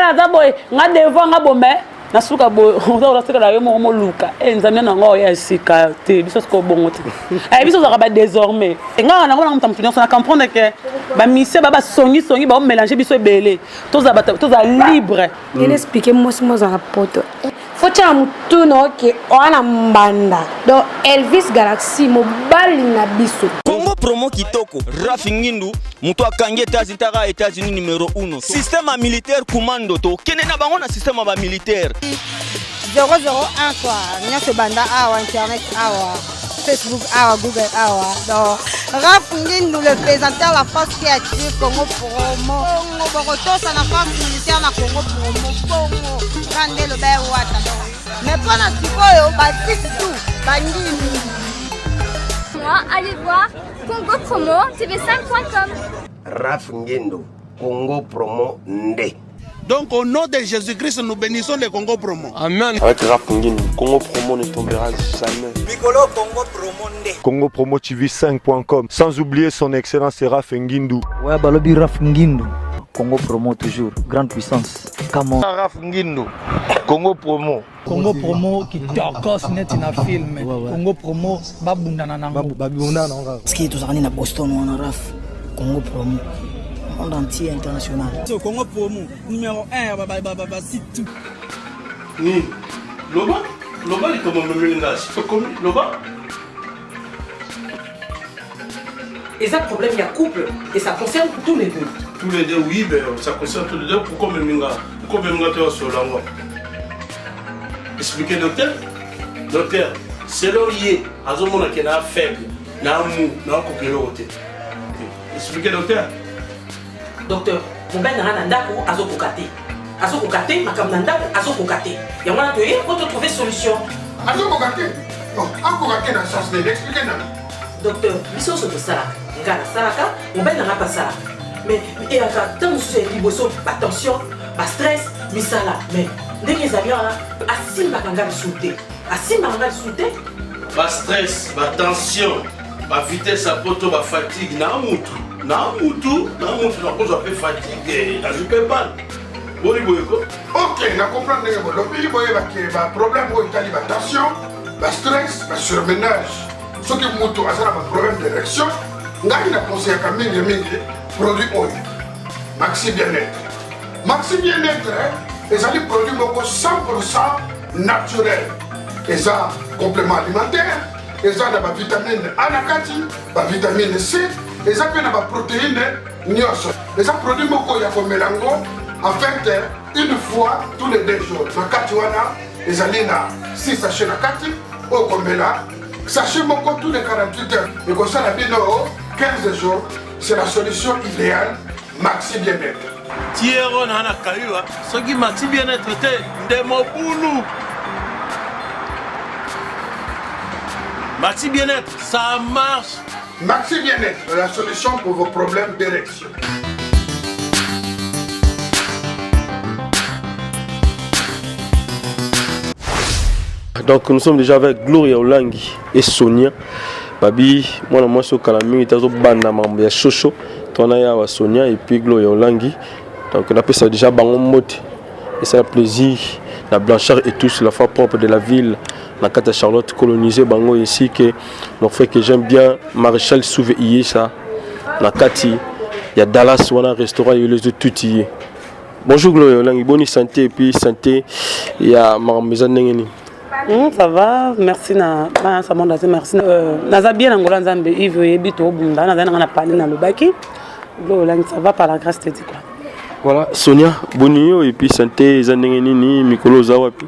aza boy nga devant nga bombe na suka boy on sika la yo mo luka nzambe na ngo ya sika te biso ko bongo te biso za ba désormais nga na ngona mtamtu na comprendre que ba mise ba songi ba mélanger biso ebele toza libre il expliquer moi za rapport faut que tu no que ona mbanda donc Elvis Galaxy mobile na biso Congo promo kitoko Rafingindu muto akangi États-Unis numéro 1 système militaire commando to kene na bango na système ba militaire 001 quoi nyase banda awa internet awa Facebook awa Google awa donc Rafingindu le présentateur la force qui a tué Congo promo Congo ça na force militaire na Congo promo Congo kande le ba wata mais pendant sikoyo ba tout bangini. Allez voir Congo Promo TV5.com. Rafingindu Congo Promo Nde. Donc au nom de Jésus-Christ, nous bénissons les Congo Promo. Amen. Avec Rafingindu, Congo Promo ne tombera jamais. Piccolo Congo Promo Nde. Congo Promo TV5.com. Sans oublier son excellence Rafingindu. Ouais, balobi Rafingindu. Congo Promo toujours, grande puissance. Comment Rafingindu Congo Promo. Congo Promo qui torcos net na film. Congo Promo babundana nango. babundana nango. Ski tozani na Boston wana raf. Congo Promo monde entier international. Congo Promo numéro 1 ba site. Ni Loba il comment me ménage. Loba. Et ça problème il y a couple et ça concerne tous les deux. Tous les deux oui ben ça concerne tous les deux pourquoi me minga tu as sur la voie. Expliquez docteur. C'est là lié à ce moment qui est faible, na mou, na coupé l'autre. Expliquez docteur. Docteur, mon ben n'a ndako azo kokate makam ndako azo kokate. Ya mwana to faut trouver solution. Azo kokate. Non, kokate na sens de expliquer na. Docteur, biso so to sala. Ngala salaka, mon ben n'a pas ça. Mais et quand nous sommes liboso, attention, pas stress, misala, mais ndenge ezali wana asimba kanga bisute. Pas stress, pas tension, pas vitesse à poto, pas fatigue, na mutu, na cause de fatigue, na je pas. Boni boyeko. OK, na comprendre que bon, le boyeba que ba problème ko itali ba tension, ba stress, ba surmenage. Ce qui mutu asala ba problème d'érection, ngaki na conseil ka mingi produit oil. Maxi bien-être. Maxi bien-être, ezali produit moko 100% naturel. Ils ont complément alimentaire, ils ont des vitamines A, des vitamines C, ils ont des protéines, ils ont produit beaucoup de mélango. En fait, une fois tous les 2 jours, dans 4 jours, ils ont 6 sachets de 4, au Combela, sachez beaucoup tous les 48 heures. Et comme ça, la 15 jours, c'est la solution idéale, Maxi Bien-être. Thierry Nana Kayua, ce qui Maxi Bien-être était de mon boulot. Maxi Bien-être, ça marche. Maxi Bien-être, la solution pour vos problèmes d'érection. Donc nous sommes déjà avec Gloria Olangi et Sonia. Babi, moi je suis Kalami, je suis banda mambo ya Chocho. Toi ya Sonia et puis Gloria Olangi. Donc on appelle ça déjà bango mote. Et c'est un plaisir. La blancheur et tous la foi propre de la ville. La carte Charlotte colonisée bango ici que mon frère que j'aime bien Maréchal Souveillé ça. La Kati, il y a Dallas ou un restaurant il y a les tout y. Bonjour Gloria Olangi, bonne santé et puis santé il y a ma maison n'engeni. Ça va, merci na ça monte merci naza bien ngola nzambe Yves yebito bunda naza na parler na lobaki. Gloria Olangi ça va par la grâce de Dieu quoi. Voilà, Sonia, bonjour et puis santé, Zanengeni, Mikolo Zawapi.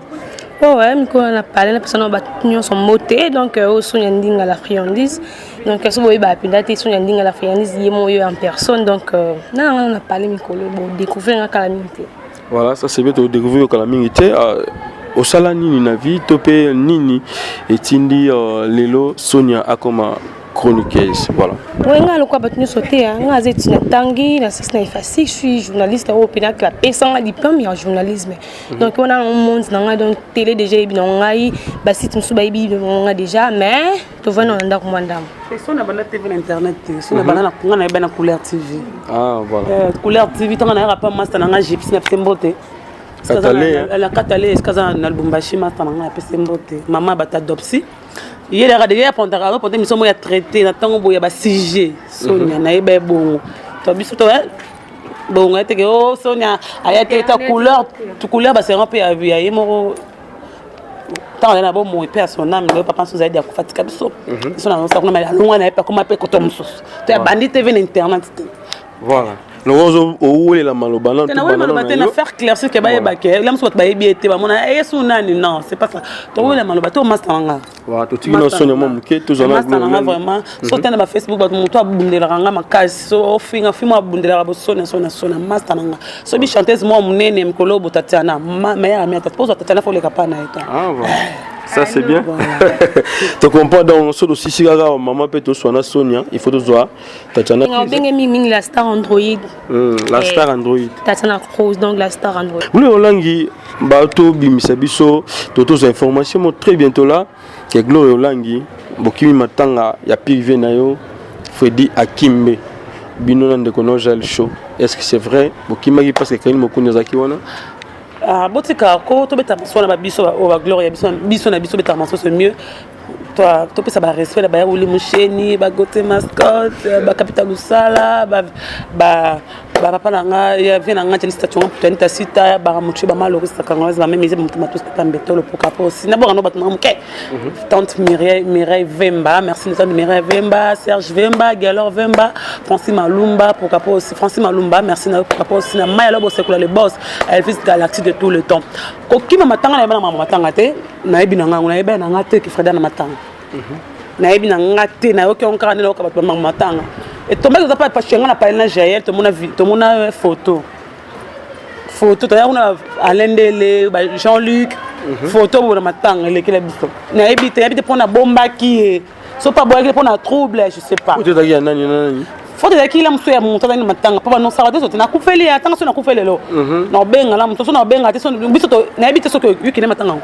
Ouais, Mikolo a parlé, la personne a son moté, donc Sonia Nding à la friandise. Donc, elle se voit à Sonia Nding à la friandise, il est en personne. Donc, on a parlé, Mikolo, pour découvrir la calamité. Voilà, ça c'est bien de découvrir la calamité. Au Salani, Navi, Topé, Nini, et Tindi, Lelo, Sonia, Akoma. Chroniqueuse, voilà. Oui, je suis journaliste européen qui a passé un diplôme en journalisme. Donc, on a un monde dans la télé déjà, déjà, mais tout va dans le monde. C'est une TV internet, c'est une couleur TV. Ah, voilà. Couleur TV, tu as un rapport master dans la gypsy, beauté. la Catalé eskaza na Lubumbashi matananga pese mbote mama batadopsi yele radele pondaka ponte misomo ya traité na tango boya ba sujet Sonia na yeba bongo to biso to bongo eteke o Sonia ayate ta couleur ba sera pe avi ayi moko tant na bo mo pe son âme le papa zaidi ya kufatika biso biso na sa kuna mala longa na pe comme pe kotomsos to ya bandit TV na internet voilà. Nous avons la malobana. Tu as faire claircir que là, je vais bien été. Non, c'est pas ça. Tu as la malobana. Tu as master. Voilà, tu as vraiment. Sur ta Facebook, tu as bundela ranga makasi. So finga fima bundela rabosona sona master nanga. So bi chanteuse moi munene mkolo botatiana. Meilleure amie pose tatiana faut les kapana et toi. Ah voilà. Ça c'est bien. Tu comprends donc sur aussi si maman peut te soigner Sonia, il faut te voir Tatiana. On bien mis la star Android. La star Android. Tatiana Cruz donc la star Android. Vous Olangi bato bimisa biso toutes informations très bientôt là que Gloria Olangi bokimi matanga ya privé na yo Freddy Akimbe bino na ndeko no Jal show. Est-ce que c'est vrai bokimaki parce que Kaini Mokunya zaki wana? Ah, botika ko to beta so na biso o Gloria biso na biso beta c'est mieux. Toi to pesa ba respect ba uli musheni ba gote mascotte ba capital usala ba papa nanga ya vient nga liste tu peut sita ba muchi ba malo sa kangwazi ba même ils mutu tous tambeto le pokapo sina bo no batna muke tante Mireille Vemba merci nous tante Mireille Vemba Serge Vemba Galor Vemba Francis Malumba pokapo aussi Francis Malumba merci na pokapo aussi na Maya Lobo sekula le boss Elvis Galaxy de tout le temps kokima matanga na mama matanga te na ebi nanga na eba nanga te ki Freda na matanga na ebi nanga te na yoki onkara ne loka batwa mama matanga et tombe que pas parce que on a parlé na Jaël to mona photo to ya una Alendele Jean-Luc photo pour matanga le kila biso na ebi te pona bomba ki so pas boire pour na trouble je sais pas photo taki nani photo taki la mso ya monta na matanga papa non ça va te na kufeli atanga so na kufeli lo na benga la mso so na benga te so biso to na ebi te so que yuki na matanga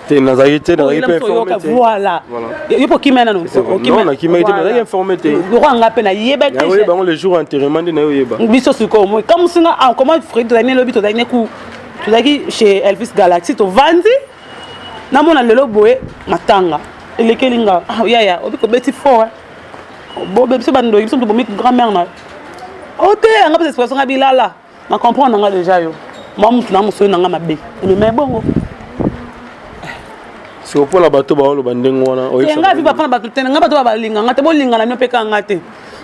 Nazarité, voilà. Il faut qu'il mène à nous. Non, qui m'a été informé. Le jour enterrement de Nayoyeba. Comme si on comment Fred de l'année le but de coup. Tu as dit chez Elvis Galaxy, tu vends. Namona le loboé, matanga. Et les Kelinga. Ah, ya, au petit fort. Bon, bébé, c'est bando, ils sont de grand-mère. Oh, t'es un peu d'expression à Bilala. Je comprends déjà. Moi, je suis un peu mais bon. C'est pour la bateau baolo bandengwana nga vi bapana bato tena nga bato balinga nga te bolinga na nopeka nga te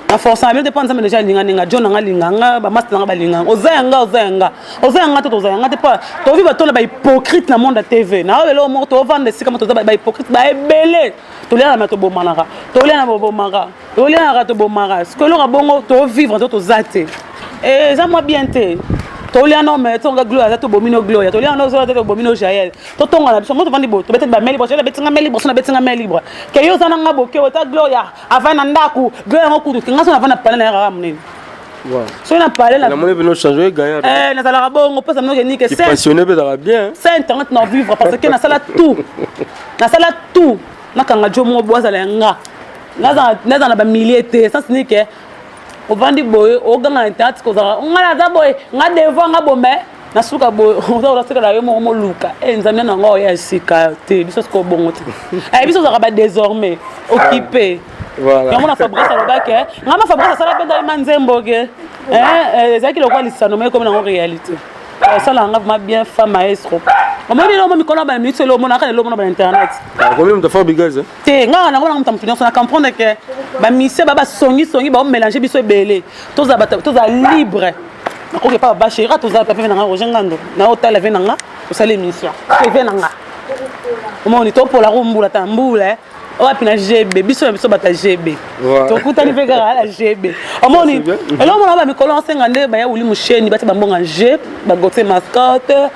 na force amel te panza déjà linga ninga John nga linga nga ba master nga balinga ozanga to ozanga te pa to vi bato na ba hypocrite na monde TV na lelo mo to vendre sika mo to ba hypocrite ba ebele to lia na mato bomanga to lia na bomanga to lia na rato bomanga ce que lo bongo to vivre to zate et ça moi bien te Tolia no me tonga gloria to bomino gloria tolia no zo to bomino Jaël to tonga na biso mo to vandi bo to bete ba meli bo to betinga meli bo so na betinga meli bo ke yo zana nga bo ke wata gloria avana ndaku gloria ngokutu kinga so na vana pala na ya munene wow so na pala la monnaie bino changer gagnant na sala bongo pesa mnoke ni ke c'est passionné be dara bien c'est internet na vivre parce que na sala tout na kanga jomo bo sala nga na ba milliers te ça c'est que o vandi boy o ganga internet ko za ngala za boy nga devo nga bombe na suka boy o za sika la yo mo luka nzamia na ngo ya sika te biso ko bongo te biso za ba désormais occupé voilà ya mona Fabrice alobake nga ma Fabrice sala benda manzembo ke ezaki lokwa lisano mais comme na réalité ça là nga vraiment bien femme maestro on m'a dit non mais kono ba minute lo mona ka lo mona ba internet combien de fois bigaz te nga na ngona mtamfunyo na comprendre que ba mise ba songi ba mélanger biso ebele toza libre na ko ke pa ba chéra toza pa venanga rojengando na hôtel venanga o sala émission ke venanga o moni to pour la rumbula tambule o apina GB biso bata GB to kutani vega la GB o moni elo mona ba mikolo ngande ba ya uli musheni bati ba mbonga G ba gote mascotte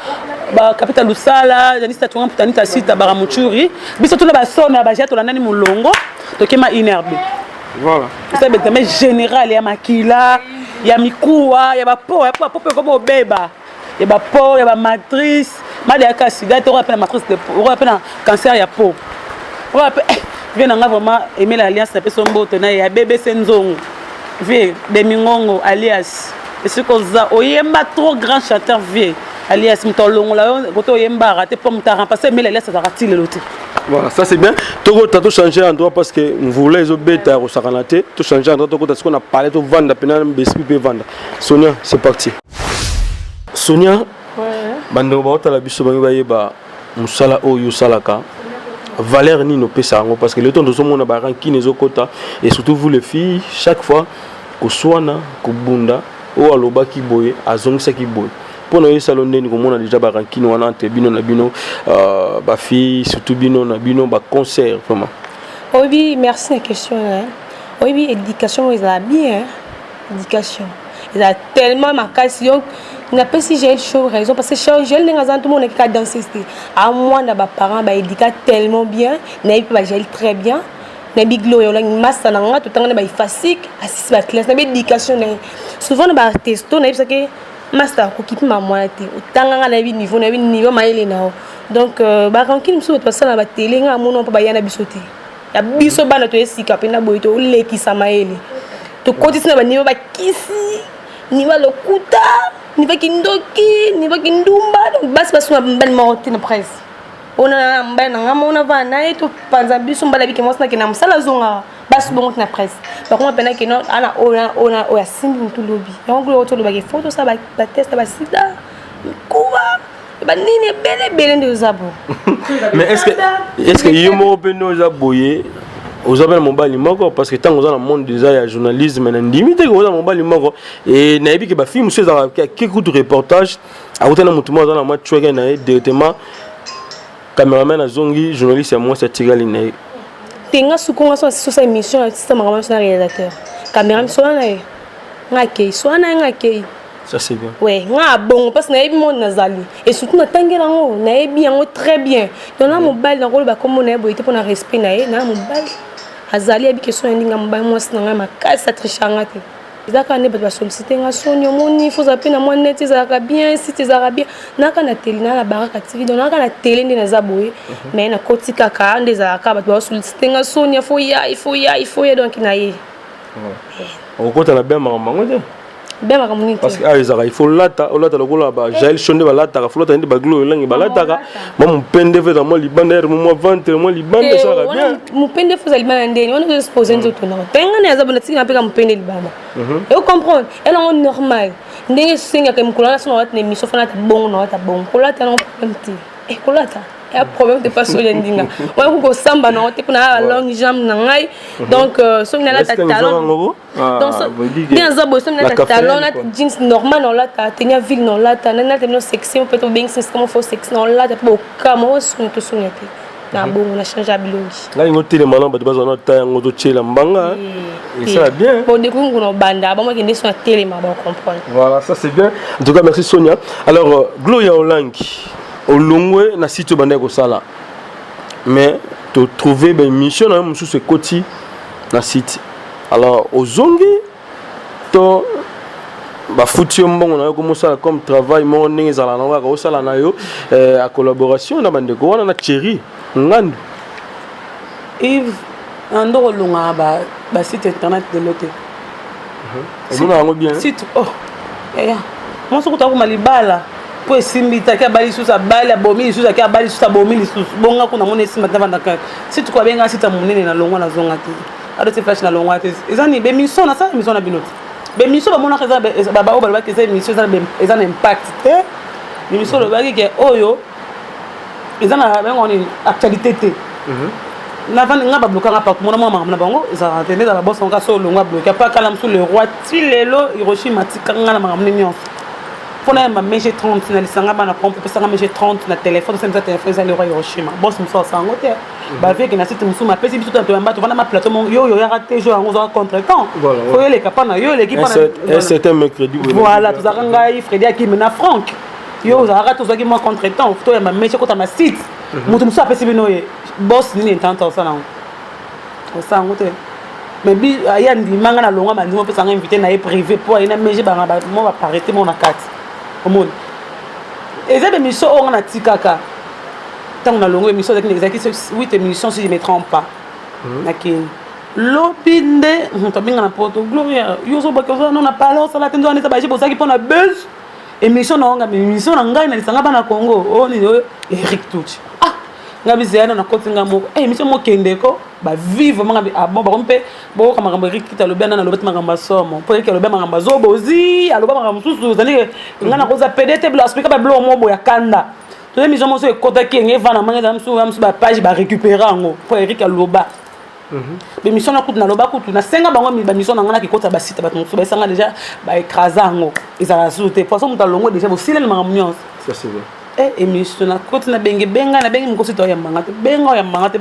ba capital usala janista tuanga putanita sita bara muchuri biso tuna ba sona ba jato landani mulongo to kema inerbe voilà ça be mais général ya makila ya mikuwa ya ba po comme beba ya ba po ya ba matrice mali ya kasida to rappelle matrice de po rappelle cancer ya po rappelle vient nga vraiment aimer l'alliance na peso mboto na ya bébé senzongo vie de mingongo alias et ce que ça oyemba trop grand chanteur vie alias mtolongola yo koto yembara te pour mutara parce que mais laisse ça ratil le lot. Voilà, ça c'est bien. Togo t'as tout changé en droit parce que vous voulez les bêta au saranate, tout changé en droit Togo parce qu'on a parlé de vendre pena bespi pe vendre. Sonia, c'est parti. Sonia, bando ba otala biso bangi ba musala oyo salaka. Valeur ni no pesa ngo parce que le temps de somona ba rankine ezokota et surtout vous les filles chaque fois ko swana ko bunda o aloba ki boye azongisa ki boye. Pour nous, salon ni comme on a déjà baranquino on a entre bino na bino ba fille surtout bino na bino ba concert vraiment. Oui, merci la question là. Oui, éducation ils a bien éducation. Il a tellement ma question n'a pas si j'ai chaud raison parce que j'ai les raisons tout le monde qui a dansé à moi na ba parents ba éduquer tellement bien, na pas gel très bien. Na big glow yo la master na nga tout temps na ba facile assist ba classe na éducation souvent na ba testo na parce que master ko kipi ma moi te otanga na bi niveau maile na donc ba rankin mso to sala ba télé nga mono pa ba yana bisote ya biso bana to esika pe na boy to leki sa maile to continue ba niveau ba kisi niveau lokuta niveau kindoki niveau kindumba donc bas basu ban morte na presse ona mbana nga mona va na eto panza biso mbala biki mosna ke na msala zonga bas bongo na presse par contre pena ke no ana ona o ya simbi mtu lobi yango lo to lo ba ke photo sa ba test ba sida kuwa ba nini bele ndo zabo. Mais est-ce que yomo peno zaboye aux appels mobile moko parce que tant dans le monde déjà ya journalisme na limite ko dans mobile moko et na ebi ke ba film so za ke coup de reportage a utana mutu mo dans la match choga na directement cameraman azongi journaliste moi c'est tigali na tenga sukonga so sa émission c'est ma na réalisateur caméra so na ngake so na ngake ça c'est bien ouais nga bon parce que na ebi mon nazali et surtout na tangela ngo na ebi ngo très bien donc na mobile na ko ba comme na boité pour na respect na mobile azali abi question ndinga mobile moi sinanga makasa trichanga te ezaka ne ba solliciter nga soni omoni faut zapena moi net ezaka bien si ezaka bien naka na télé na baraka TV donc naka na télé ndina zaboye mais na kotika ka ndezaka ba solliciter nga soni il faut ya donc na ye on compte la bien maman bien ma communauté parce que il faut lata lokola ba jail chonde ba lata faut lata ndi ba glow langi ba lata ka moi mpende fait dans moi libander moi ventre moi libander ça va bien mpende faut libana ndeni on se poser nzoto na tenga na zabona tsina peka mpende libana et comprendre elle est normal ndenge singa ke mkulana sona wat ne miso fana ta bon kolata na problème ti et kolata il y a problème de pas sur l'endinga moi ko samba na te kuna long jambe na ngai donc so na la talon donc bien zabo so na talon na jeans normal on la ta tenia ville non la ta na tenia section peut bien c'est comment faut section non la ta pour kamo so to so nyate na bon on a changé bilongi là il ngote le malon ba bazo na ta ngoto chela mbanga et ça va bien bon découvrir qu'on banda ba moi qui sur la télé ma bon comprendre voilà ça c'est bien en tout cas merci Sonia alors Gloria Olangi Olongwe na site bande ko sala mais to trouver ben mission na musu ce côté na site alors ozongi to ba futi mbongo na ko musala comme travail mo ndenge zala na ko sala na yo a collaboration na bande ko wana na chéri ngandu Yves ando longa ba site internet de l'autre on a ngo bien site oh moi ce que tu as malibala po simbi ta ka bali susa bali abomi susa ka bali susa abomi susa bonga kuna mona simba tavanda ka si tu ko benga sita munene na longwa na zonga te ado te flash na longwa te ezani be mission na sa mission na binoti be mission ba mona kaza ba o ba ke ze mission za be ezana impact te mission lo ba ke oyo ezana bengo ni actualité te na vandi nga ba bloquer nga partout mona mama na bango za tende za ba boss nga so longwa bloquer pas kala msu le roi ti lelo Hiroshima tikanga na makamne nyonso pour na ma mege 30 na lisanga bana pompe pesa nga mege 30 na téléphone c'est téléphone za le roi Hiroshima boss mso sango te ba vie que na site mso ma pesi biso to mba to vana ma plateau yo ya raté jour en 11h contre-temps faut les capana yo l'équipe un certain mercredi voilà tout ça ngai Freddy Akim na Franck yo za raté zo ki moi contre-temps to ya ma mege ko ta ma site mutu mso pesi bino ye boss ni intenta ça na o sango te mais bi ya ndimanga na longa mandimo pesa nga invité na e privé pour ina mege ba mo ba parité mo na carte au monde et ça émission on a tikaka tant on a longue émission avec l'exactif 8 émissions si je me trompe pas OK lopinde to binga na poto gloria yo so ba ko non na parler ça la tendo on est ba pour ça qui prend la buzz émission na nga émission na ngai na lisanga bana Congo o ni Eric Tuchi ah ngabi zena na kotinga moko émission mo kendeko ba vivre ngabi ah bon ba kompe bo kama ngamba Eric kita lobena na lobet ngamba somo po Eric lobena ngamba zobozi aloba ngamba mususu zali ngana koza PDT bla expliquer ba blo mo boya kanda to émission mo so ekota ki ngeva na manga msu ba page ba récupérer ngo po Eric aloba l'émission na kutu na loba kutu na senga bango mi ba mission na ngana ki kota ba site ba mususu ba sanga déjà ba écraser ngo ezala soute poisson mutalongo déjà bo silele mangamnyons ça c'est vrai émission na côté na bengi benga na bengi mkosi to ya mangate benga ya mangate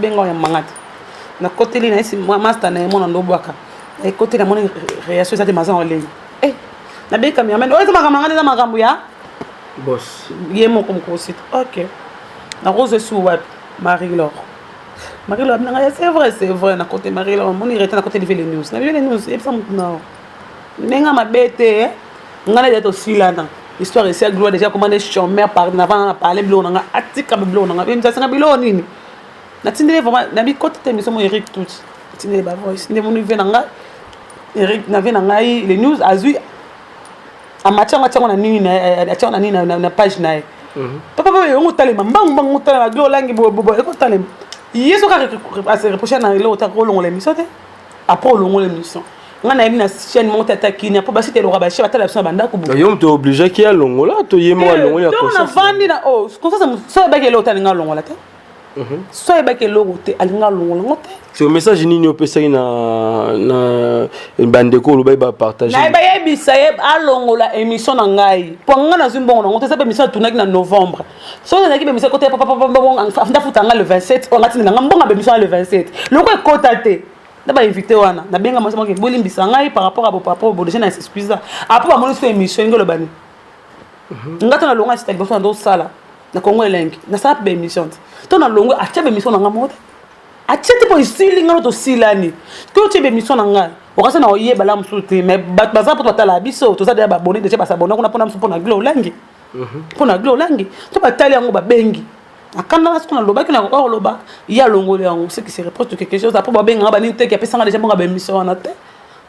na côté li na isi master na mona ndobwaka e côté na mona réaction ça te mazan en ligne na be kam yamen o eza mangate na makambu ya boss yemo comme mkosi OK na rose sou wa Marie-Laure c'est vrai na côté Marie-Laure moni rete na côté les news na les news et ça non nenga mabete ngana ya to silana histoire ici à gloire déjà commandé chômeur par avant parler blo nga atika blo nga bien ça blo nini na tindele vraiment na bi côté émission mo Eric tout tindele ba voice ne mo nive nga Eric na ve nga les news azui amachanga na nini na page na papa yo ngutalema mbang ngutalema glo langi bo ko talema yeso ka se reprocher na le ota ko longo l'émission te après longo l'émission ngana yina chaîne monte attaquer na po ba site le raba chef atala biso banda ko bo yo mto obligé ki ya longo la to yemo ya longo ya ko ça na vandi na oh comme ça so ba ke le ota nga longo la te so ba ke le ota alinga longo te c'est un message nini opesa na bandeko lo ba partager na ba yebisa ye alongo la émission na ngai po ngana zimbongo ngo te sa émission tournaki na novembre so na ki émission côté papa nda futanga le 27 on ngati nga mbonga émission le 27 loko ekota te na ba invité wana na benga mosema ke bolimbisa ngai par rapport à bo papa bo déjà na excuse après ba moni so émission ngolo bani ngata na longa c'était besoin do sala na Congo elengi na sa ba émission to na longo acha ba émission na ngamote achete po isili ngalo to silani ko tebe émission na ngai okasa na oyeba la msuti mais baza po tala biso to sa de ba bonner déjà ba sabona kuna pona msupo na glow langi pona glow langi to batali yango ba bengi akanda na skona loba kina ko loba ya longo le yango ce qui se reproche de quelque chose après ba benga ba ni te ki apesa déjà bonga ba émission na te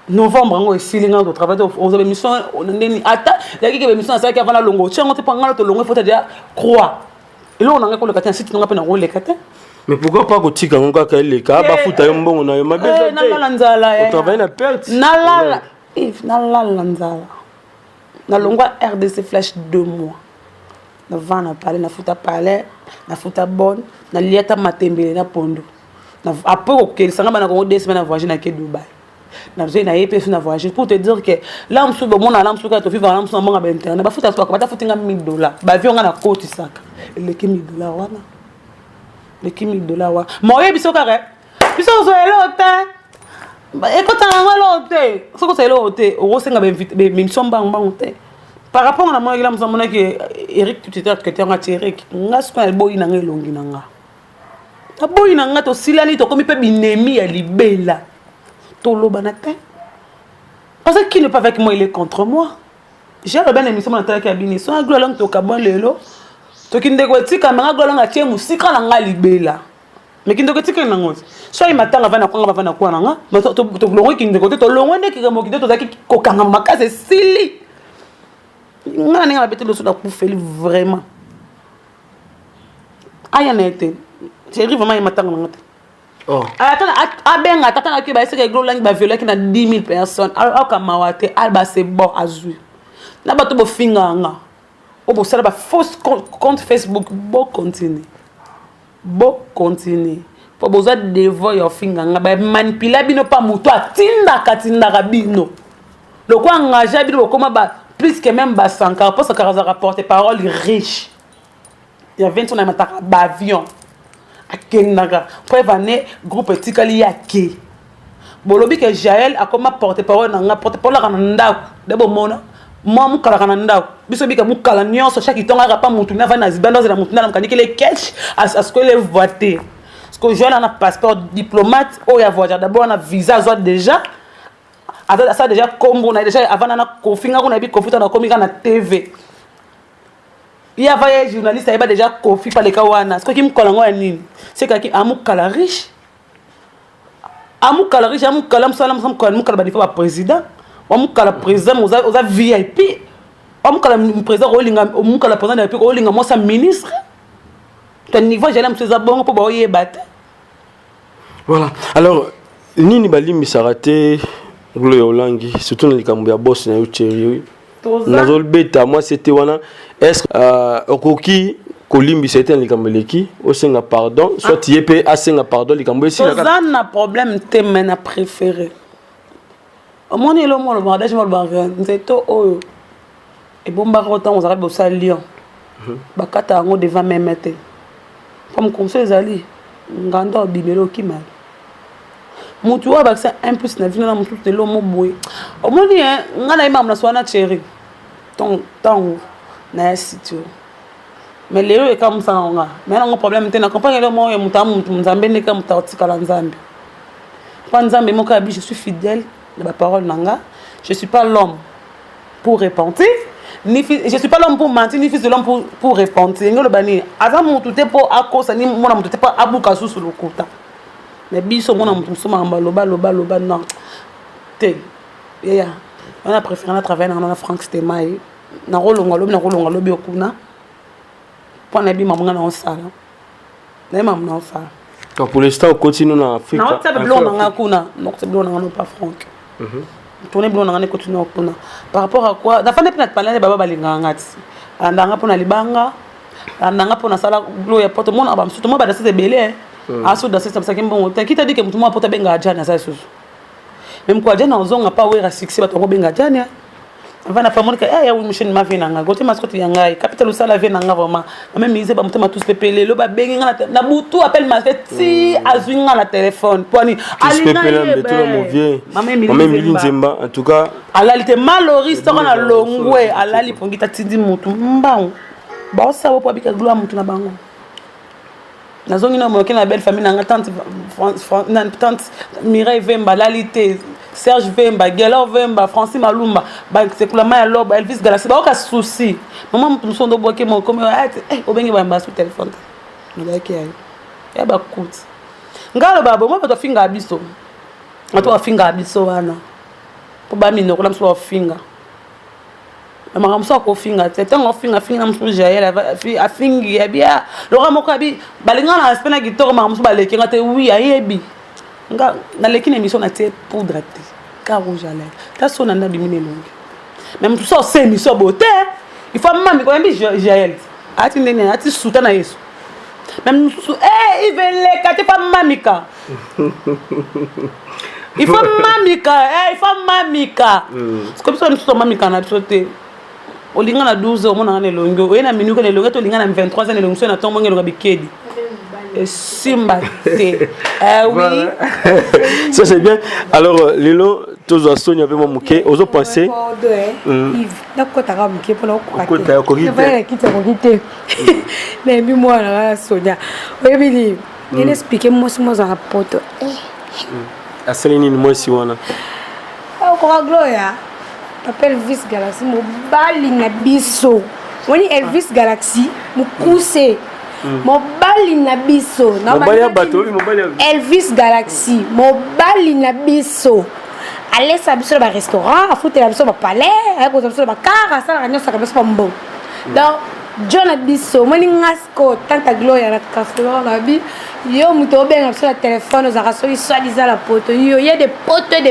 novembre ngo isili ngalo to travailler aux émissions ndeni ata ya ki émission ça qui avant la longo tchango te pangalo to longo faut déjà croire et là on nga ko le katin site nga pe na ko le katin. Mais pourquoi pas kotika ngoka ka le ka ba futa yo mbongo na yo mabeza te na nzala on travaille na perte na la nzala na longwa RDC flash 2 mois na vana parler na futa parler na futa bonne na lieta matembele na pondo na après OK sanga bana ko 2 semaines à voyager na ke Dubaï na besoin na yepes na voyager pour te dire que là on se bon na là on se ka to vivre là on se mbonga ba internet ba futa kwa ba futinga $1000 ba avion nga na côte saka le $1000 wana le $1000 wa moye biso kare biso zo elote ekota ngwa lote soko sa elote o senga be mimsomba ngbangote par rapport na moye la mzamona ke Eric tout était que nga Eric ngasko na boyi na ngelongi na nga ta boyi na nga to silani to komi pe binemi ya libela to loba na te parce que qui ne pas avec moi il est contre moi j'ai le ben émission na tala kabini so nglo long to kabon lelo to kindeko tika manga golo nga tie musika na nga libela mais kindeko tika na ngoti so i matanga vana kwanga vana kwa nga mais to longo kindeko to longo ndeki kamo kido to zaki kokanga makase sili nga nga bete lo so da kufeli vraiment aya nete j'ai vraiment i matanga ngati oh atana abenga tatana ki ba seke glo lang ba violer ki na 10,000 personnes al kamawate al ba c'est bon azui na ba to bo finga nga o ça ba fausse compte Facebook bo continue po boza devoir your finger nga ba manipula bino pa muto atinda katinda bino le quoi engagé bino comme ba plus que même ba 100 pour ça car ça rapporte parole riche il y a 20 on a mataka ba avion akendaga pour evaner groupe tikali yake bolobi que Jaël a comme porte parole nga porte parole kana ndako de bo mona moi mukala kana ndako biso bika mukala nyonso chaque tonga rapa mutu na vana zibando za mutu na mkaniki les cash à ce que les voter parce que Jaël a un passeport diplomate ou ya voyage d'abord on a visa soit déjà avec ça déjà comme on a déjà avant na kofinga on a bi kofuta na komika na TV il y a des journalistes qui ont déjà confié par les kawana ce qui me colle en nini c'est que amukala riche amukala msalam sam ko amukala ba président amukala président oza VIP omukala président olinga omukala président de la République olinga mo sa ministre ton niveau j'allais me faire bon pour boyeba te. Voilà. Alors nini balimi sarate Gloria Olangi surtout dans les Cambia boss na Ucheri. Nazol beta moi c'était wana est-ce okoki kolimbi c'était les Cambeleki au senga pardon soit yepé asenga pardon les Cambeleki ça na problème te mena préféré. Mon elo mo le bandage mo le barren c'est to oyo et bon ba rotan on arrête bossa lion. Ba kata ngo devant même te. Comme conseil zali nganda bibelo ki mal. Mutu wa bakisa un plus na vino na mutu te lo mo boy. Omoni ngana imam na swana chéri. Ton na situ. Mais lelo e comme ça nga. Mais on a problème te na campagne le mo mutu nzambe ne ka mutauti kala nzambe. Pas nzambe mo ka bi je suis fidèle de ma parole nanga. Je suis pas l'homme pour repentir. Je suis pas l'homme pour mentir, ni fils de l'homme pour repentir. Ngolo bani. Avant mutu te po akosa ni mona mutu te pa abuka sous le kota. Mais biso mona mutu soma loba non. Te. Yeah. On a préféré travailler dans Franck Stemai. Na rolonga lobi okuna. Pour na bi mamunga na osala. Na mamunga na osala. Donc pour l'instant on continue en Afrique. Non, c'est blond na kuna. Non, c'est blond na pas Franck. Tourner blond na continue okuna. Par rapport à quoi? Da fane peut parler de baba balinga ngati. Andanga pona libanga. Andanga pona sala gloya poto mona ba surtout moi ba danser belé. Aso danser ça qui bon. Qui t'a dit que mutuma poto benga jana ça susu. Même quoi jana ozonga pa wera succès ba to benga jana. Avant la famille que ya oui machine ma vie nanga gote mascotte yanga capital sala vie nanga vraiment même mise ba mutema tous pepele lo ba benga na butu appelle ma si azuinga la téléphone poni alina même Milinzemba en tout cas alalité maloriste on a longwe alali pongita tindi mutu mbao ba sa bo bika gloire mutu na bango nazongi na mo na belle famille nanga tante Mireille Vemba lalité Serge Vemba, Gelo Vemba, Francis Malumba, c'est que la main à l'ob, Elvis Galaxy, bah aucun souci. Maman, nous sommes de bloquer mon comme au bengi va sur téléphone. On a qui aille. Eh bah écoute. Ngalo babo, moi pas finga abisso. Toi finga abisso wana. Pour ba mino ko lamso finga. Ma ramso ko finga, c'est tant finga na mso jael a fingi ya bia. Le ramoko abi, balinga na spena guitare ma ramso baleki ngate oui ayebi. Nga na lekine émission na té poudre té car rouge à lèvres ta sona na bimine longue même tout ça c'est émission beauté il faut mami quand même jael ati ndene ati suta na yesu même tout il veut les kate pas mamika il faut mamika c'est comme ça nous sommes mamika na sauté olinga na 12 ans mona na longue o na minuka na longue to linga na 23 ans na longue na tombo ngelo bikedi Simba. Oui. Ça c'est bien. Alors Lilo, tous les Sonia avec mon mouké, osons penser. D'accord, t'as ramqué pour le mais moi là Sonia. Oui Billy. Il explique moi ce moi en rapport. À Céline moi si on a. Encore Gloria. Appelle Elvis Galaxy mo bali na biso. Woni Elvis Galaxy mo poussé. Mobali na biso Elvis Galaxy mobali na biso allez sa biso ba restaurant foutre la biso ba palais ko sa biso ba car ça la nyosa ka biso ba mbo donc John na biso moni ngasko tanta Gloria na kaflo na bi yo muto benga biso la téléphone za rasoli soi-disant la poto yo il y a des potes il y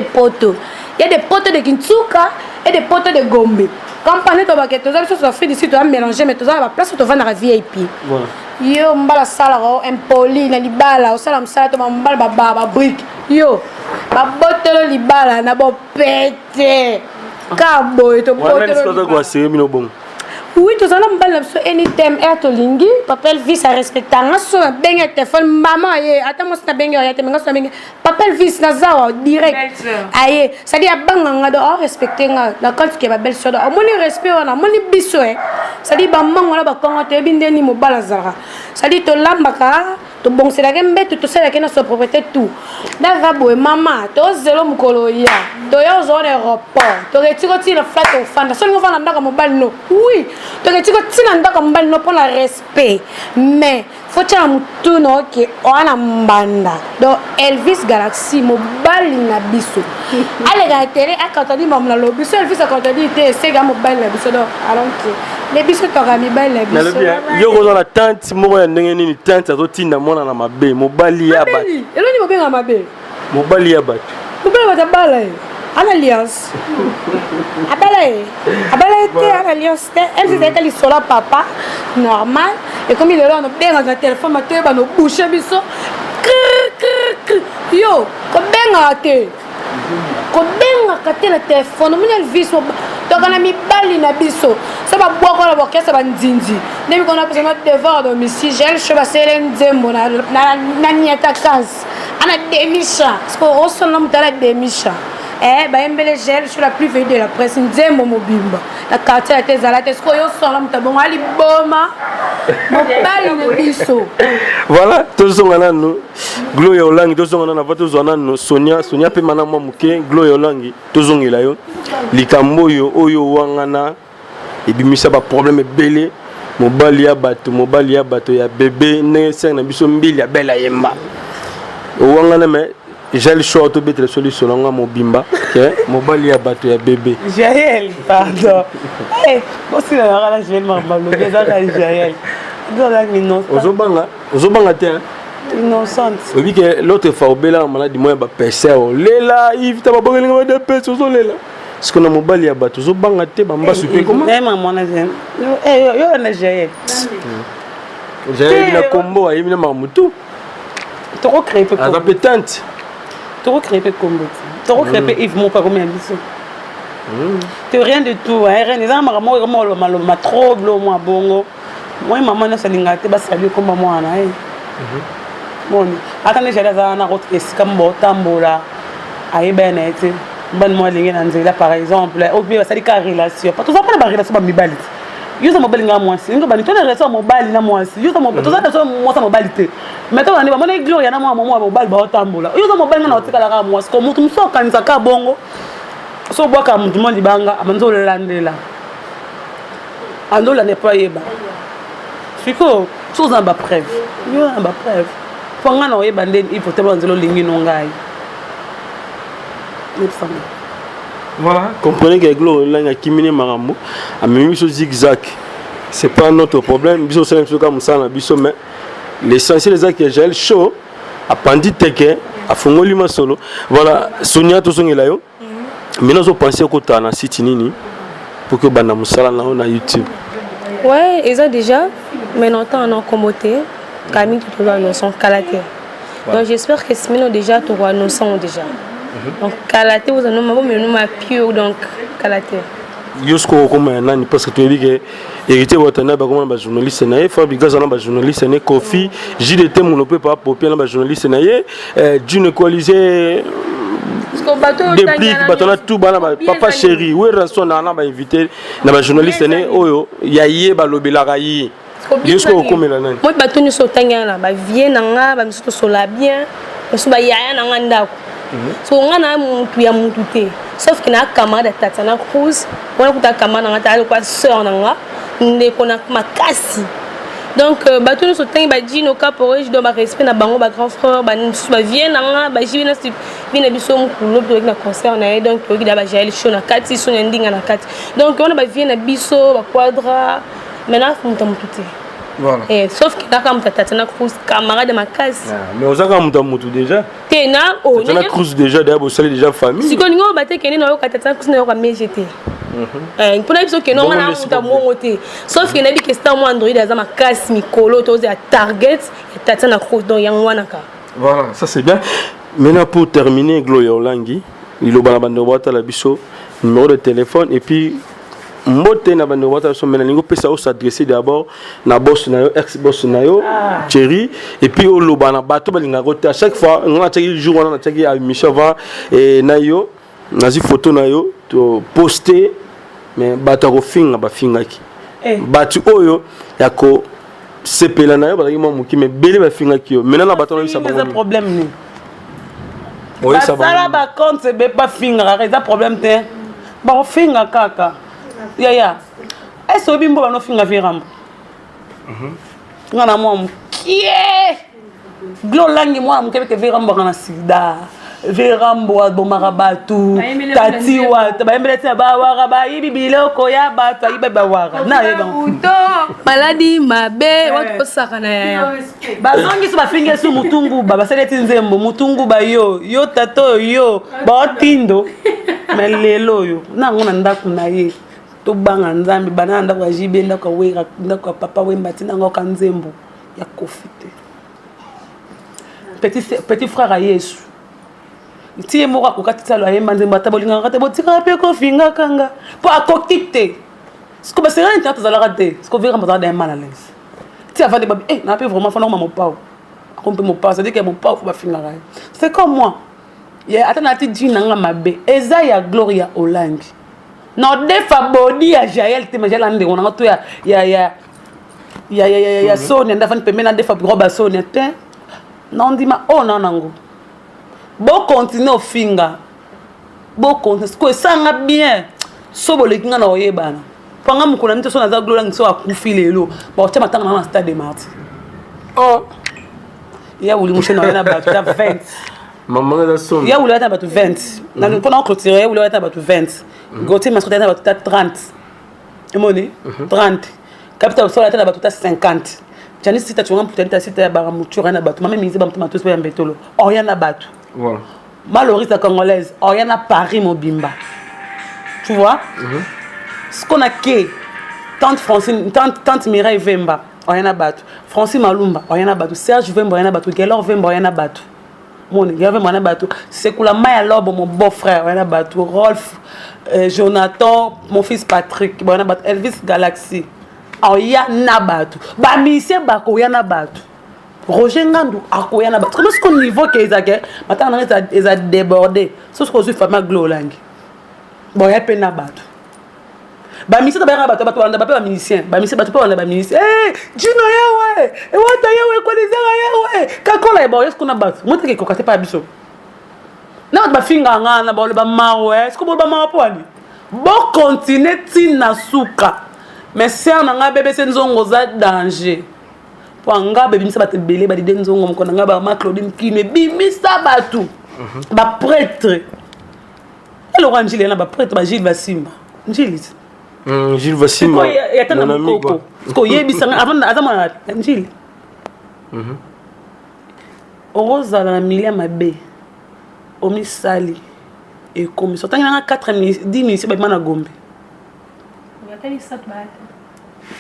a des potes de Kintuka et des potes de Gombe quand parler to ba que tous ça soit fait ici to mélanger mais tous la place to vendre à VIP voilà yo mbala sala ro impoli na libala osala msala to mbala baba brick yo babotelo libala na bo pete kabo to botelo oui to zala mbala so anytime to lingi papel vis à respecter ngaso benga téléphone maman ye ata mo sta benga ya te ngaso benga papel vis na zawa direct aye ça dit abanga ngado respecter nga na quand ke ba belle sœur moni respect wana moni biso ça dit ba mango na ba kongo te bindeni mo bala zara ça dit to lambaka to bonsela ke mbeto to sala ke na so propriété tout da va boy mama to zelo mukolo ya to yo zone aéroport to retiko ti le flat au fanda so ngo fana ndaka mo bal no oui to retiko ti na ndaka mo bal no pour la respect mais faut que tu no que on a mbanda donc Elvis Galaxy mobile na biso allez la télé à quand on dit mam la biso Elvis quand on dit c'est gars mobile na biso donc alors que les biso to gami mobile na biso yo ko la tante mo ya ndenge ni tante azotinda mona na mabe mobile ya ba elo ni mobile na mabe mobile ya ba mobile ba bala en alliance abala était en alliance elle disait qu'elle sur la papa normal et comme il est là on a bien dans le téléphone ma tête no boucher biso yo ko benga te le téléphone mon Elvis donc on a mis balle na biso ça va boire la boquette ça va ndindi même qu'on a besoin de devoir domicile gel cheva selen zembo na nieta case ana demisha parce que on sonne mutala demisha mbele gel je suis la plus vieille de la presse nzembo mobimba la quartier a tes alates ko yo sala mutabongo ali boma mobali na biso voilà tozongana no Gloria Olangi tozongana na vato zona no Sonia pe mana mwa muke Gloria Olangi tozongela yo likambo yo oyo wangana ebimisa ba problème ebele mobali ya bato ya bébé ne seng na biso mbili ya bela yemba wangana me j'ai le choix de mettre la solution à mon bimba, mobile ya bato ya bébé. Jaël, pardon. Aussi la rage Jaël m'a bloqué ça Jaël. Dans la innocente. Ozobanga te hein. Innocente. Oui que l'autre fois au bela malade moi ba pèse lela Yves ta ba bonga de pèse ozolela. Parce que na mobile ya bato ozobanga te bamba super comment? Maman na Jaël. Yo na Jaël. Jaël na combo ayemi na mamutu. Tu recrées peu. Azapetante. Tu recrées combo. Tu recrées Yves mon pas combien biso. Tu rien de tout, rien des amas ma trop blo moi bongo. Moi maman na salinga te ba saluer comme moi na Bon, attendez j'ai là na route esika mbo tambola. Ayi ben été. Bonne moi lingi na nzela par exemple, ou bien ça dit ka relation. Pas tout ça pas na relation ba mibali. Yo ça mobile nga moi si. Ngo ba ni tona relation mobile na moi si. Yo ça mobile, tout ça moi ça mobilité. Mais toi on est ba mona Gloria na moi mobile ba tambola. Yo ça mobile nga na otika la moi parce que mutu msoka nzaka bongo. So boka mutu mo libanga amanzo landela. Ando la n'est pas yeba. Siko chose en bas preuve. Yo en bas preuve. Ponga na yeba ndeni il faut te banzelo lingi no ngai. Voilà, comprenez que Gloria Olangi kimini marambo a même ce zigzag. C'est pas notre problème, biso c'est comme ça na biso mais l'essentiel c'est que j'ai le show a pandi teke a fongoli masolo. Voilà, Sonia to songela yo. Maintenant je pense que tu as na site nini pour que bana musala na YouTube. Ouais, ils ont déjà maintenant on a commoté Camille tout dans nos son kalaté. Donc j'espère que ce maintenant déjà tu vois nos sons déjà. Donc kalaté vous en avez mais nous ma pure donc kalaté. Yosko comme nani parce que tu dis que hérité watana ba comme ba journaliste na Fabrice Gaza na ba journaliste na Kofi JDT mon peut pas popien na ba journaliste na d'une coalisée depuis batona tout bana papa chéri oui rançon na ba invité na ba journaliste na oyo yaye ba lobelaka yi yosko comme la nani moi batoni so tangana ba vie na nga ba miso so la bien so ba yaya na nga ndako so nga na mutu ya mutu te sauf que na camarade Tatiana Cruz on kuta camarade na ta kwa sœur na nga ndeko na makasi donc batoni so tangi ba dino caporé je dois ba respect na bango ba grand frère ba vie na nga ba jina bina biso mukulu to na concert na donc to da ba jaeli show na kati so ndinga na kati donc on ba vie na biso ba quadra maintenant mutu te. Voilà. Sauf que là, comme Tatiana Cruz, camarade de ma case. Mais on a quand même déjà. Tena, oh, Tatiana Cruz déjà, d'ailleurs, vous savez déjà famille. Si on a battu quelqu'un, on a Tatiana Cruz, on a mis GT. Pour la personne qui n'a pas monté. Sauf que n'importe quel moment Android a ma case, Mikolo, tous à Target, Tatiana Cruz dans Yangwanaka. Voilà, ça c'est bien. Maintenant pour terminer, Gloria Olangi, il a bandé boîte la biso, numéro de téléphone et puis mbote na bande wata so mena lingo pesa o s'adresser d'abord na boss na yo ex boss na yo chéri et puis o loba na bato balinga côté à chaque fois on a tagi jour on a tagi à Michel va et na yo nazi photo na yo to poster mais bato ko finga ba fingaki bato oyo yako sepela na yo ba mo muki mais belé ba fingaki yo maintenant na bato na ça pas problème ni oui ça va ça ba compte c'est pas finga ça problème te ba finga kaka ya est-ce que bimbo no finga virambo ngana mom kie glolangi mwana mokebeke verambwaka na sida verambo abomaka bato tati wata bayembela tina bawaka bayibi biloko ya bato ayiba bawaka maladi mabe watu kosaka na yaya bazongiso bafingi so mutunguba basali eti nzembo mutunguba yo tato yo baotindo me lelo oyo nango na ndako na ye tobanga nzambe bana ndako ya jibe ndako ya wera ndako ya papa wemba tina ngo ka nzembo ya kofite petit frère à Yesu tie moko akokatisa lo ayemba nzembo ata bolingaka te botika mpe kofinga kanga mpo akokite siko basengana ntina tozalaka te siko vera mozala da mal à l'aise ti avandi babi na mpe vraiment fana koma mopao akompe mopao c'est-à-dire que mopao fo bafingaka ye c'est comme moi ata na ti di nanga mabe eza ya gloria olangi na odefa bodi ya jael te majala ndengo nanga to ya sonia ndafani pembe na defa roba sonia te na ndima o nanango bo continuer ofinga bo continuer ko esanga bien so bolekinga na oyebana panga mukuna nto so na za gloria nso akufi lelo ba otema tanga na stade de Martyrs ya wuli mushena yana ba 20 maman da son ya wuli yana ba 20 na mpona clôturer ya wuli yana ba 20 gote masota yana ba 30 emoni 30 capital so yana ba 50 jani sita tu ngam peut-être sita ba mutura yana ba mama mizi ba mtuma tous ba mbetolo oriana batu. Voilà. Maloriste congolaise, Oriana Paris Mobimba. Tu vois? Ce qu'on a que tante Francine, tante Mireille Vemba, Oriana Batu. Francine Malumba, Oriana Batu. Serge Vemba, Oriana Batu. Gelor Vemba, Oriana Batu. Mon Gelor Vemba, Oriana Batu. C'est que la Maya Lobo, mon beau-frère, Oriana Batu. Rolf, Jonathan, mon fils Patrick, Oriana Batu. Elvis Galaxy, Oriana Batu. Bamisé Bako, Oriana Batu. Roger Ngandou akoya na ba parce que niveau que ezake matana eza débordé ce que je fais ma glolangi bon ya pena bato ba misi ba bato wanda ba musicien ba misi bato wanda ba musicien jino yawe e wata yawe ko dizanga yawe kakola ba est-ce qu'on a bato moi te ko kate pa biso na ba finga ngana ba ba mawe est-ce que ba mawe poani bon continuer tina suka mais c'est na nga bébé senzongo za danger Panga bimisa batu belé ba di nzongo mukona nga ba ma Claudine Kine bimisa batu ba prêtre alors Angile na ba prêtre ba Gilles Vassimba Gilles Vassimba mon ami quoi ko yebisa avant azama Angile Rosa la milia mabe omisali et comme so tanga 4 minutes 10 minutes ba mana gombe batali sat ba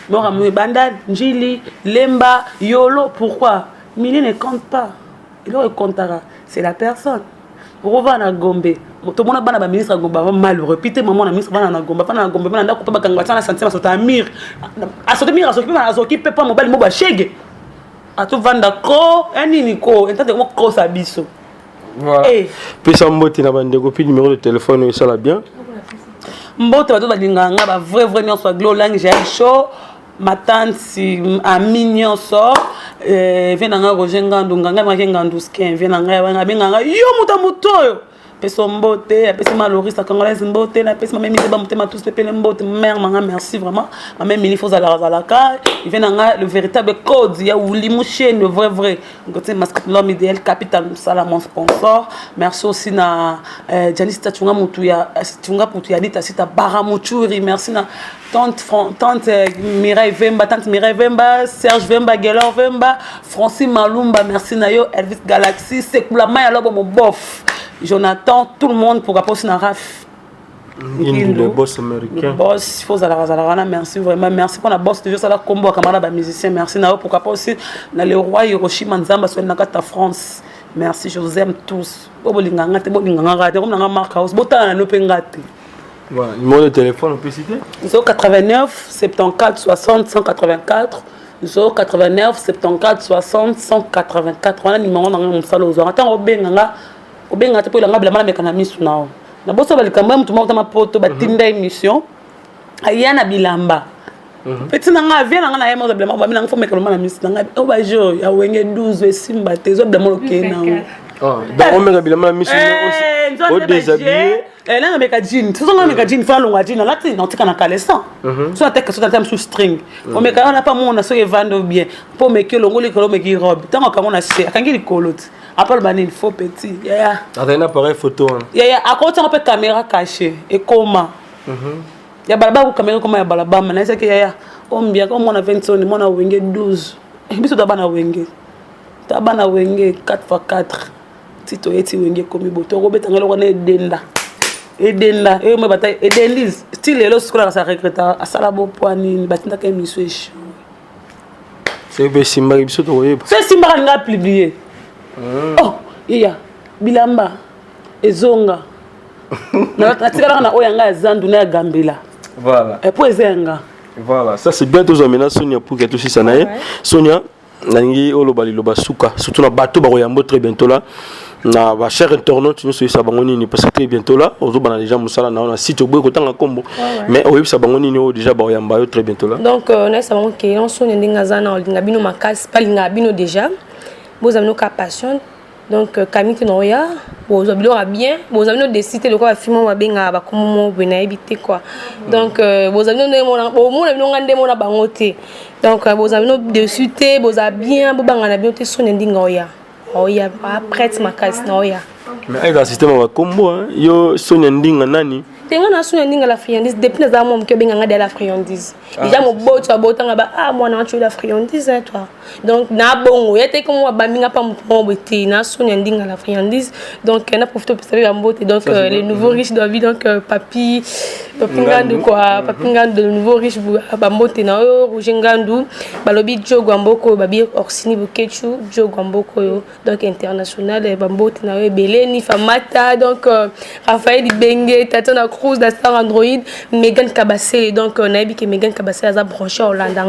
Mora Banda, Njili, Lemba, Yolo, pourquoi? Mili ne compte pas. Il le comptera. C'est la personne. Rova na Gombe. Tout le monde a ministre Gombe malheureux. Pité maman na ministre na Gombe. Pas na Gombe. Pas na Gombe. Pas na Gombe. Pas na Gombe. A sauter mir, a sauter mir, a sauter pas mobile moba chege. A tout vanda ko, eni niko. Entendez comment ko sabiso. Voilà. Puis ça mbote na bande copie numéro de téléphone ça la bien. Mbote bato balinganga ba vrai nyonso glolangi j'ai chaud ma tante si ami nyonso venanga Roger Ngandou nganga Ngandou skin venanga wana benganga yo mutoyo peso mbote apesi maloriste congolaise mbote na pesi mama mizeba mutema tous pepele mbote mère manga merci vraiment mama mili faut zalaka venanga le véritable code ya ulimu chaîne vrai côté masque l'homme idéal capital sala mon sponsor merci aussi na Janice Tachunga mutuya Tachunga putuya dita sita baramuchuri merci na tante Mireille Vemba tante Mireille Vemba Serge Vemba Gelor Vemba Francine Malumba merci na yo Elvis Galaxy c'est pour la main alors mon bof Jonathan, tout le monde pour apporter un raf. Le boss américain. Le boss, il faut aller merci vraiment. Merci pour la boss. Toujours ça la combo camarade musicien. Merci Nao pour apporter dans le roi Hiroshima Nzamba sur la carte France. Merci, je vous aime tous. Bolinganga te bolinganga te comme na marque house. Botana no pengate. Voilà, numéro de téléphone on peut citer 089 74 60 184. 089 74 60 184. On a numéro dans mon salon. Attends obenganga obenga te po ilanga bla mala mekana misu nao na boso balikamba mutu moko tama poto batinda émission ayana bilamba petit nanga vient nanga na yemo za bla mala bamina ngfo mekana mala misu nanga o ba jo ya wenge 12 esimba te zo bla molo kena donc on mega bilamba misu au déshabillé Elle a un jean. Ce sont un jean, faire long jean. Là, tu n'as pas caleçon. Soit tu as un string. On met quand on n'a pas mon asso et vendre bien. Pour me que l'ongo les colons me qui robe. Tant qu'on a c'est quand il colote. Après le banil faux petit. Yeah. T'as un appareil photo. Yeah. À côté on peut caméra cachée et comment. Ya balaba ou caméra comment ya balaba. Mais c'est que ya on bien comme on a 20 on a wenge 12. Et puis tu as bana wenge. Tu as bana wenge 4x4. Tito eti wenge comme boto. Robert angelo on est denda. Edenda et moi bataille Edelis style le scola sa secrétaire à salabo poani batinda ka émission c'est be simba biso to yeba c'est simba nga publier oh iya bilamba ezonga na tika na oyanga zandu na gambela voilà et pour ezenga voilà ça c'est bien tous amena Sonia pour que tout ça na Sonia nangi olobali loba suka surtout na bateau ba yambo très bientôt là na ba cher internaute nous ça bangoni ni parce que très bientôt là on va déjà musala na site oboy ko tanga kombo mais oyebi ça bangoni ni déjà ba yamba yo très bientôt là donc na ça bango ke on sonne ndinga zana ndinga bino makas pas linga bino déjà vous avez nos passion donc Camille Noya vous avez bien vous avez décidé de quoi film ba benga ba komo bena ebité quoi donc vous avez no ngande mo na bangote donc vous avez dessus vous avez bien vous banga na bien te sonne ndinga oya oya après ma casse na oya mais avec le système wa combo yo Sonia ndinga nani tenga na Sonia ndinga la friandise depuis na mo mke benga ngade la friandise déjà mo boto botanga ba moi na tu la friandise toi donc na bongo yete comme wa baminga pa mo boté na Sonia ndinga la friandise donc na profite pour saluer mbote donc les nouveaux riches de vie donc papi ngando quoi papi ngando le nouveau riche ba mbote na Roger Ngandu balobi jogo mboko babi Orsini Bukechu jogo mboko yo donc international ba mbote na Beleni Famata donc Raphaël Ibenge Tata na Cruz da Star Android Megan Kabase donc on a vu que Megan Kabase a branché Hollanda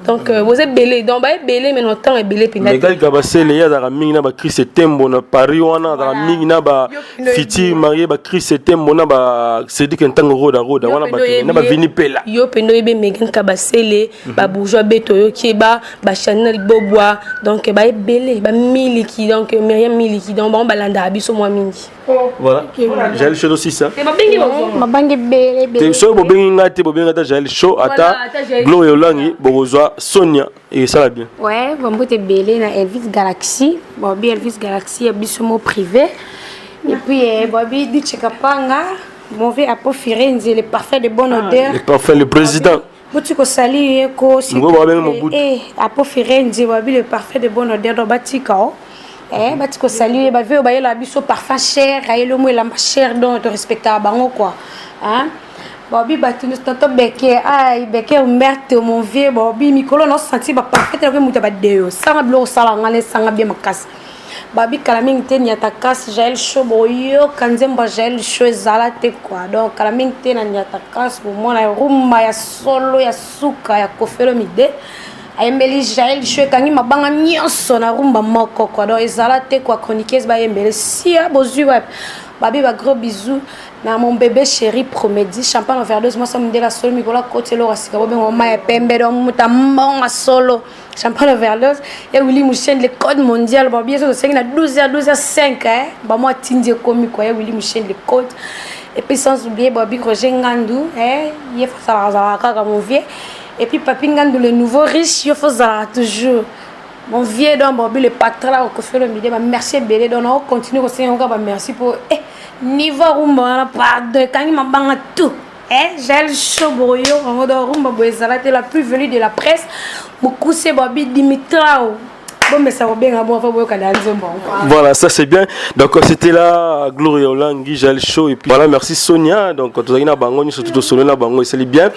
donc vous êtes belé donc ba belé mais longtemps est belé pinat Megan Kabase les ya da mingi na ba Chris Tembo na Paris wana da mingi na ba Fiti marié ba Chris Tembo na ba Cédric Ntango roda wana ba na ba Vini Pela yo pendo ebe Megan Kabase le ba bourgeois beto yo kieba ba Chanel Bobois donc ba belé ba miliki donc Myriam miliki donc ba balanda abiso moi mingi voilà j'ai le show aussi ça mabangi bele so bobengi ngate bobenga ta j'ai le show ata Gloria Olangi bozwa Sonia et ça va bien ouais bambote bele na Elvis Galaxy bobi Elvis Galaxy abiso mo privé et puis bobi di chekapanga mauvais apo Firenze le parfait de bonne odeur le parfait le président Botiko sali eko si apo Firenze bobi le parfait de bonne odeur do batika batiko saluer ba veut ba yela biso parfum cher ayelo mo la cher donc de respecter bango quoi hein bobi batu nous tonto beke ay beke merte mon vieux bobi mikolo no senti ba parfait que muta ba deo sanga blo sala ngale sanga bien makas babi kalaming te nyata kas gel chaud boyo kanzemba gel chaud zala te quoi donc kalaming te na nyata kas bo mona rumba ya solo ya suka ya kofelo mide ayembeli Jaël Choué kangi mabanga nyonso na rumba moko quoi donc ezala te quoi chroniqueuse ba yembeli si bozui web babi ba gros bisous na mon bébé chéri Promedi champagne overdose moi ça me dit la solo mikola côté lo rasika bo bengo ma pembe donc muta mbonga solo champagne overdose et Willy Mouchen le code mondial babi ça c'est na 12h5 ba moi tindi komi quoi Willy Mouchen le code et puis sans oublier babi Roger Ngandu il faut ça va kaka mon vieux. Et puis Papi Ngandou le nouveau riche, il faut ça toujours. Mon vieux donc Bobby le patron au fait le midi, merci belé donc on continue aussi on va merci pour niveau rumba pardon quand il m'a bangé tout. J'ai le chaud boyo en mode rumba boyzala la plus venue de la presse. Beaucoup c'est Bobby Dimitrao. Bon mais ça va bien bon faut boyo kada nzombo. Voilà, ça c'est bien. Donc c'était là Gloria Olangi, j'ai le show et puis voilà, merci Sonia. Donc tu as na bango surtout solo na bango, c'est bien.